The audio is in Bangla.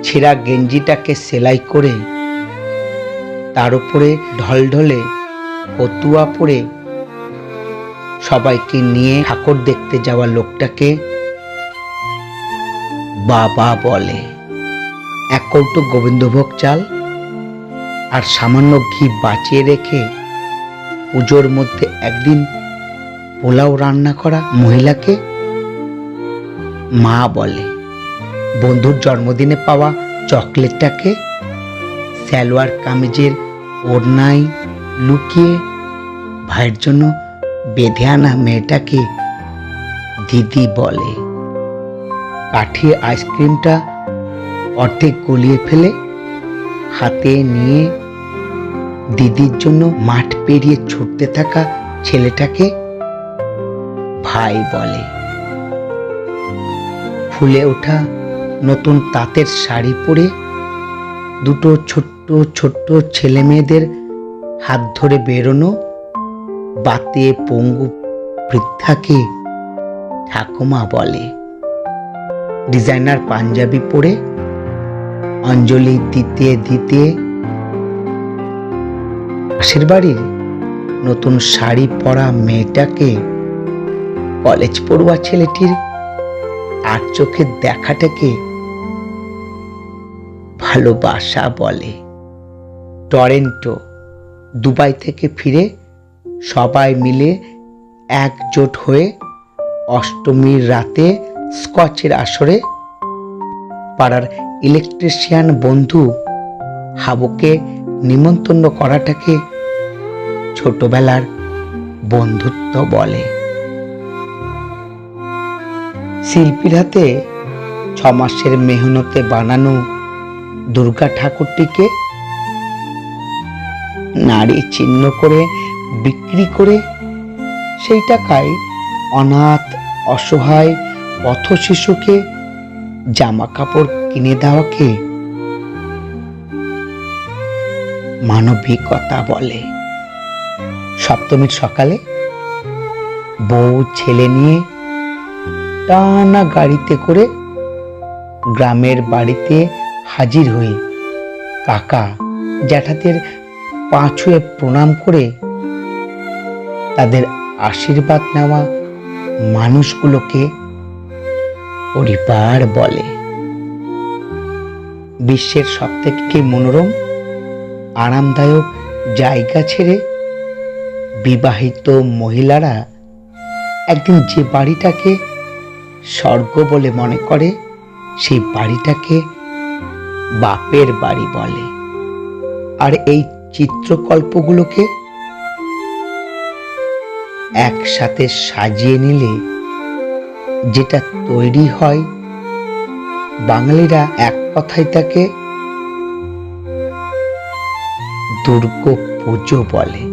ছেঁড়া গেঞ্জিটাকে সেলাই করে তার উপরে ঢলঢলে ফতুয়া পরে সবাইকে নিয়ে ঠাকুর দেখতে যাওয়া লোকটাকে বাবা বলে। এক কৌটো গোবিন্দভোগ চাল আর সামান্য ঘি বাঁচিয়ে রেখে পুজোর মধ্যে একদিন পোলাও রান্না করা মহিলাকে মা বলে। বন্ধুর জন্মদিনে পাওয়া চকলেটটাকে সালোয়ার কামিজের ওড়নায় লুকিয়ে ভাইয়ের জন্য বেঁধে আনা মেয়েটাকে দিদি বলে। কাঠি আইসক্রিমটা অর্ধেক গলিয়ে ফেলে হাতে নিয়ে দিদির জন্য মাঠ পেরিয়ে ছুটতে থাকা ছেলেটাকে ভাই বলে। ফুলে ওঠা নতুন তাঁতের শাড়ি পরে দুটো ছোট্ট ছোট্ট ছেলে মেয়েদের হাত ধরে বেরোনো বাতে পঙ্গু বৃদ্ধাকে ঠাকুমা বলে। ডিজাইনার পাঞ্জাবি পরে অঞ্জলি দিতে দিতে পাশের বাড়ির নতুন শাড়ি পরা মেয়েটাকে কলেজ পড়ুয়া ছেলেটির আর চোখে দেখাটাকে ভালোবাসা বলে। টরেন্টো দুবাই থেকে ফিরে সবাই মিলে একজোট হয়ে অষ্টমীর রাতে স্কচের আসরে পাড়ার ইলেকট্রিশিয়ান বন্ধু হাবুকে নিমন্ত্রণ করাটাকে ছোটবেলার বন্ধুত্ব বলে। শিল্পীর হাতে 6 মাসের মেহনতে বানানো দুর্গা ঠাকুরটিকে নারী চিহ্ন করে বিক্রি করে সেই টাকায় অনাথ অসহায় পথ শিশুকে জামা কাপড় কিনে দেওয়াকে মানবিকতা বলে। সপ্তমীর সকালে বউ ছেলে নিয়ে টানা গাড়িতে করে গ্রামের বাড়িতে হাজির হয়ে কাকা জ্যাঠাদের পা ছুঁয়ে প্রণাম করে তাদের আশীর্বাদ নেওয়া মানুষগুলোকে পরিবার বলে। বিশ্বের সবথেকে মনোরম আরামদায়ক জায়গা ছেড়ে বিবাহিত মহিলারা একদিন যে বাড়িটাকে স্বর্গ বলে মনে করে সেই বাড়িটাকে বাপের বাড়ি বলে। আর এই চিত্রকল্পগুলোকে একসাথে সাজিয়ে নিলে যেটা তৈরি হয় বাঙালিরা এক কথায় তাকে দুর্গা পুজো বলে।